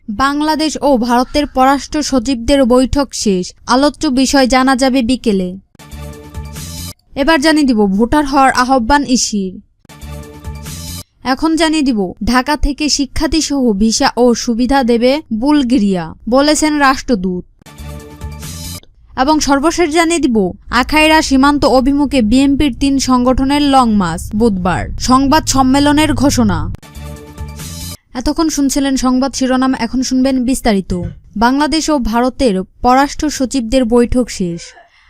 বাংলাদেশ ও ভারতের পররাষ্ট্র সচিবদের বৈঠক শেষ, আলোচ্য বিষয় জানা যাবে বিকেলে। এবার জানিয়ে দিব ভোটার হওয়ার আহ্বান ইসির। এখন জানিয়ে দিব ঢাকা থেকে শিক্ষার্থীসহ ভিসা ও সুবিধা দেবে বুলগেরিয়া, বলেছেন রাষ্ট্রদূত। এবং সর্বশেষ জানিয়ে দিব আখাইড়া সীমান্ত অভিমুখে বিএনপির 3 সংগঠনের লং মার্চ, বুধবার সংবাদ সম্মেলনের ঘোষণা। এতক্ষণ শুনছিলেন সংবাদ শিরোনাম, এখন শুনবেন বিস্তারিত। বাংলাদেশ ও ভারতের পররাষ্ট্র সচিবদের বৈঠক শেষ,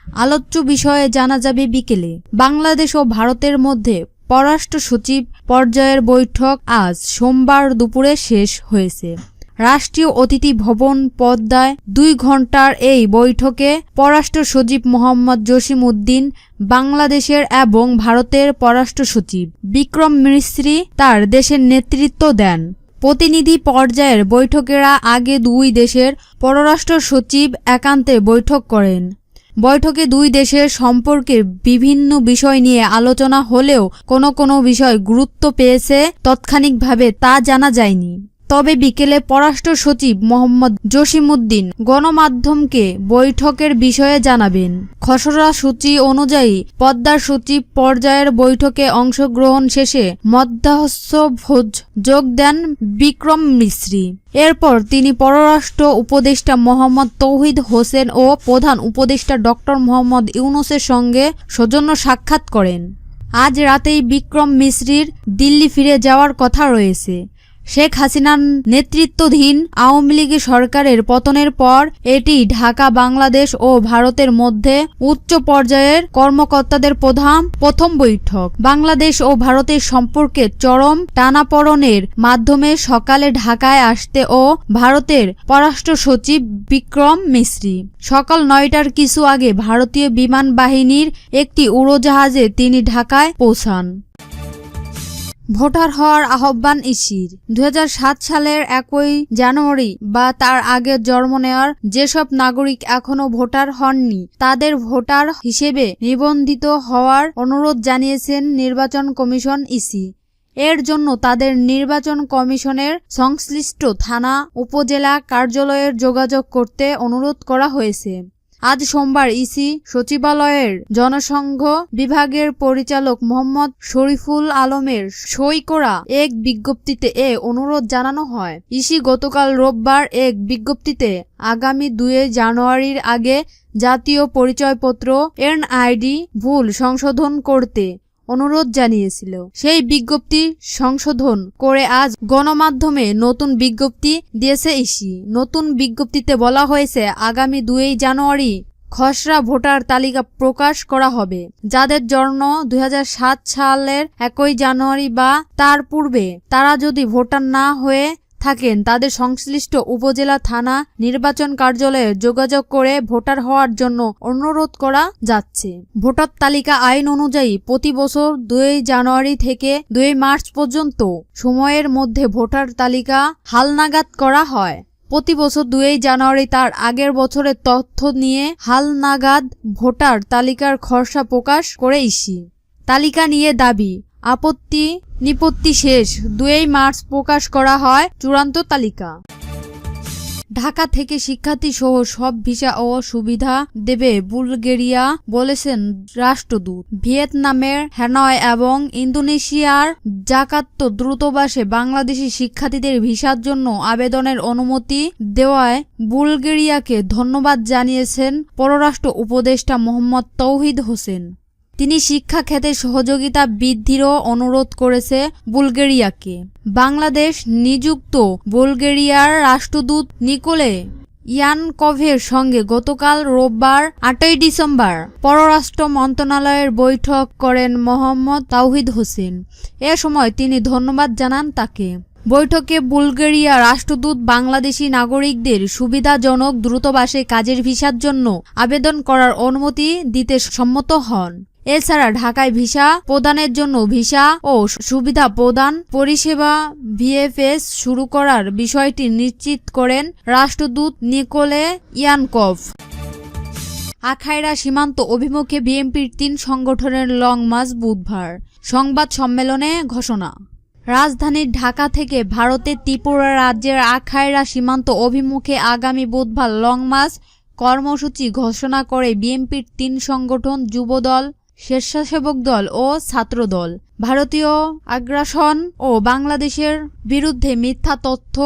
আলোচ্য বিষয়ে জানা যাবে বিকেলে। বাংলাদেশ ও ভারতের মধ্যে পররাষ্ট্র সচিব পর্যায়ের বৈঠক আজ সোমবার দুপুরে শেষ হয়েছে। রাষ্ট্রীয় অতিথি ভবন পদ্মায় 2 ঘণ্টার এই বৈঠকে পররাষ্ট্র সচিব মোহাম্মদ জসিম উদ্দিন, বাংলাদেশের এবং ভারতের পররাষ্ট্র সচিব বিক্রম মিস্ত্রি তার দেশের নেতৃত্ব দেন। প্রতিনিধি পর্যায়ের বৈঠকেরা আগে 2 দেশের পররাষ্ট্র সচিব একান্তে বৈঠক করেন। বৈঠকে 2 দেশের সম্পর্কের বিভিন্ন বিষয় নিয়ে আলোচনা হলেও কোনো বিষয় গুরুত্ব পেয়েছে তাৎক্ষণিকভাবে তা জানা যায়নি। তবে বিকেলে পররাষ্ট্র সচিব মোহাম্মদ জসিম উদ্দিন গণমাধ্যমকে বৈঠকের বিষয়ে জানাবেন। খসড়া সূচি অনুযায়ী পদ্মার সচিব পর্যায়ের বৈঠকে অংশগ্রহণ শেষে মধ্যাহ্নভোজ যোগ দেন বিক্রম মিস্ত্রি। এরপর তিনি পররাষ্ট্র উপদেষ্টা মোহাম্মদ তৌহিদ হোসেন ও প্রধান উপদেষ্টা ডক্টর মোহাম্মদ ইউনূসের সঙ্গে সৌজন্য সাক্ষাৎ করেন। আজ রাতেই বিক্রম মিস্ত্রির দিল্লি ফিরে যাওয়ার কথা রয়েছে। শেখ হাসিনার নেতৃত্বাধীন আওয়ামী লীগ সরকারের পতনের পর এটি ঢাকা বাংলাদেশ ও ভারতের মধ্যে উচ্চ পর্যায়ের কর্মকর্তাদের প্রথম বৈঠক। বাংলাদেশ ও ভারতের সম্পর্কে চরম টানাপোড়েনের মাধ্যমে সকালে ঢাকায় আসতে ও ভারতের পররাষ্ট্র সচিব বিক্রম মিস্ত্রি সকাল 9টার কিছু আগে ভারতীয় বিমান বাহিনীর একটি উড়োজাহাজে তিনি ঢাকায় পৌঁছান। ভোটার হওয়ার আহ্বান ইসির। 2007 সালের 1 জানুয়ারি বা তার আগে জন্ম নেওয়ার যেসব নাগরিক এখনো ভোটার হননি তাদের ভোটার হিসেবে নিবন্ধিত হওয়ার অনুরোধ জানিয়েছেন নির্বাচন কমিশন ইসি। এর জন্য তাদের নির্বাচন কমিশনের সংশ্লিষ্ট থানা উপজেলা কার্যালয়ে যোগাযোগ করতে অনুরোধ করা হয়েছে। আজ সোমবার ইসি সচিবালয়ের জনসংঘ বিভাগের পরিচালক মোহাম্মদ শরীফুল আলমের সই করা এক বিজ্ঞপ্তিতে এ অনুরোধ জানানো হয়। ইসি গতকাল রোববার এক বিজ্ঞপ্তিতে আগামী 2 জানুয়ারির আগে জাতীয় পরিচয়পত্র এনআইডি ভুল সংশোধন করতে অনুরোধ জানিয়েছিল। সেই বিজ্ঞপ্তি সংশোধন করে আজ গণমাধ্যমে নতুন বিজ্ঞপ্তি দিয়েছে ইসি। নতুন বিজ্ঞপ্তিতে বলা হয়েছে আগামী 2 জানুয়ারি খসড়া ভোটার তালিকা প্রকাশ করা হবে। যাদের জন্ম 2007 সালের 1 জানুয়ারি বা তার পূর্বে তারা যদি ভোটার না হয়ে থাকেন তাদের সংশ্লিষ্ট উপজেলা থানা নির্বাচন কার্যালয়ে যোগাযোগ করে ভোটার হওয়ার জন্য অনুরোধ করা যাচ্ছে। ভোটার তালিকা আইন অনুযায়ী প্রতি বছর 2 জানুয়ারি থেকে 2 মার্চ পর্যন্ত সময়ের মধ্যে ভোটার তালিকা হালনাগাদ করা হয়। প্রতি বছর 2 জানুয়ারি তার আগের বছরের তথ্য নিয়ে হালনাগাদ ভোটার তালিকার খসড়া প্রকাশ করে ইসি। তালিকা নিয়ে দাবি আপত্তি নিপত্তি শেষ 2 মার্চ প্রকাশ করা হয় চূড়ান্ত তালিকা। ঢাকা থেকে শিক্ষার্থী সহ সব ভিসা ও সুবিধা দেবে বুলগেরিয়া, বলেছেন রাষ্ট্রদূত। ভিয়েতনামের হ্যানয় এবং ইন্দোনেশিয়ার জাকার্তা দূতাবাসে বাংলাদেশি শিক্ষার্থীদের ভিসার জন্য আবেদনের অনুমতি দেওয়ায় বুলগেরিয়াকে ধন্যবাদ জানিয়েছেন পররাষ্ট্র উপদেষ্টা মোহাম্মদ তৌহিদ হোসেন। তিনি শিক্ষা খাতে সহযোগিতা বৃদ্ধিরও অনুরোধ করেছে বুলগেরিয়াকে। বাংলাদেশ নিযুক্ত বুলগেরিয়ার রাষ্ট্রদূত নিকোলে ইয়ানকভের সঙ্গে গতকাল রোববার 8 ডিসেম্বর পররাষ্ট্র মন্ত্রণালয়ের বৈঠক করেন মোহাম্মদ তৌহিদ হোসেন। এ সময় তিনি ধন্যবাদ জানান তাকে। বৈঠকে বুলগেরিয়া রাষ্ট্রদূত বাংলাদেশি নাগরিকদের সুবিধাজনক দূতাবাসে কাজের ভিসার জন্য আবেদন করার অনুমতি দিতে সম্মত হন। এছাড়া ঢাকায় ভিসা প্রদানের জন্য ভিসা ও সুবিধা প্রদান পরিষেবা ভিএফএস শুরু করার বিষয়টি নিশ্চিত করেন রাষ্ট্রদূত নিকোলে ইয়ানকভ। আখাইড়া সীমান্ত অভিমুখে বিএনপির 3 সংগঠনের লং মার্চ, বুধবার সংবাদ সম্মেলনে ঘোষণা। রাজধানী ঢাকা থেকে ভারতের ত্রিপুরা রাজ্যের আখাইড়া সীমান্ত অভিমুখে আগামী বুধবার লং মার্চ কর্মসূচি ঘোষণা করে বিএনপির ৩ সংগঠন যুবদল, স্বেচ্ছাসেবক দল ও ছাত্রদল। ভারতীয় আগ্রাসন ও বাংলাদেশের বিরুদ্ধে মিথ্যা তথ্য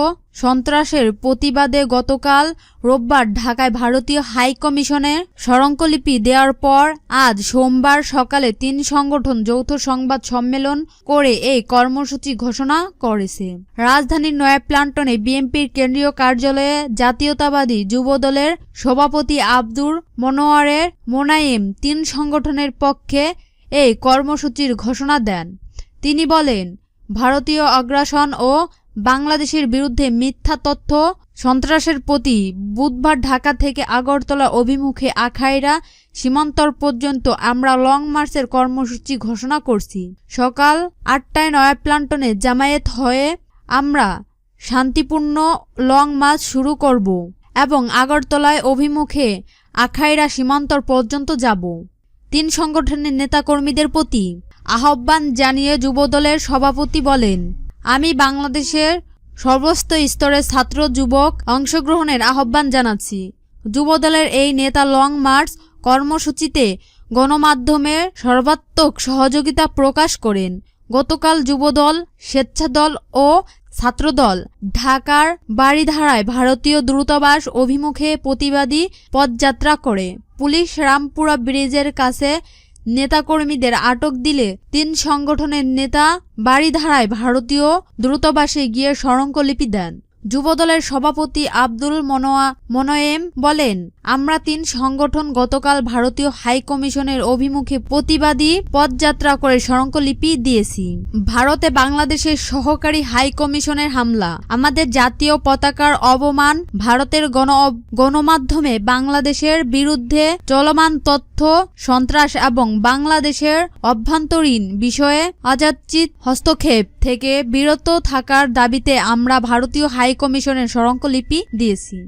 সন্ত্রাসের প্রতিবাদে গতকাল রোববার ঢাকায় ভারতীয় হাইকমিশনে স্মারকলিপি দেওয়ার পর আজ সোমবার সকালে ৩ সংগঠন যৌথ সংবাদ সম্মেলন করে এই কর্মসূচি ঘোষণা করেছে। রাজধানীর নয়াপল্টনে বিএনপির কেন্দ্রীয় কার্যালয়ে জাতীয়তাবাদী যুবদলের সভাপতি আব্দুর মনোয়ারের মোনায়েম ৩ সংগঠনের পক্ষে এই কর্মসূচির ঘোষণা দেন। তিনি বলেন, ভারতীয় আগ্রাসন ও বাংলাদেশের বিরুদ্ধে মিথ্যা তথ্য সন্ত্রাসের প্রতি বুধবার ঢাকা থেকে আগরতলা অভিমুখে আখাইড়া সীমান্তর পর্যন্ত আমরা লং মার্চের কর্মসূচি ঘোষণা করছি। সকাল ৮টায় নয়াপল্টনে জামায়াত হয়ে আমরা শান্তিপূর্ণ লং মার্চ শুরু করব এবং আগরতলায় অভিমুখে আখাইড়া সীমান্তর পর্যন্ত যাব। ৩ সংগঠনের নেতাকর্মীদের প্রতি আহ্বান জানিয়ে যুবদলের সভাপতি বলেন, আমি বাংলাদেশের সর্বস্ত স্তরের ছাত্র যুবক অংশগ্রহণের আহ্বান জানাচ্ছি। যুবদলের এই নেতা লং মার্চ কর্মসূচিতে গণমাধ্যমের সর্বাত্মক সহযোগিতা প্রকাশ করেন। গতকাল যুবদল, স্বেচ্ছাদল ও ছাত্রদল ঢাকার বারিধারায় ভারতীয় দূতাবাস অভিমুখে প্রতিবাদী পদযাত্রা করে। পুলিশ রামপুরা ব্রিজের কাছে নেতাকর্মীদের আটক দিলে ৩ সংগঠনের নেতা বারিধারায় ভারতীয় দূতাবাসে গিয়ে স্মারকলিপি দেন। যুবদলের সভাপতি আব্দুল মোনায়েম বলেন, আমরা ৩ সংগঠন গতকাল ভারতীয় হাইকমিশনের অভিমুখে প্রতিবাদী পদযাত্রা করে স্মারকলিপি দিয়েছি। ভারতে বাংলাদেশের সহকারী হাইকমিশনের হামলা, আমাদের জাতীয় পতাকার অবমান, ভারতের গণমাধ্যমে বাংলাদেশের বিরুদ্ধে চলমান তথ্য সন্ত্রাস এবং বাংলাদেশের অভ্যন্তরীণ বিষয়ে অযাচিত হস্তক্ষেপ থেকে বিরত থাকার দাবিতে আমরা ভারতীয় হাইকমিশনের স্মারকলিপি দিয়েছি।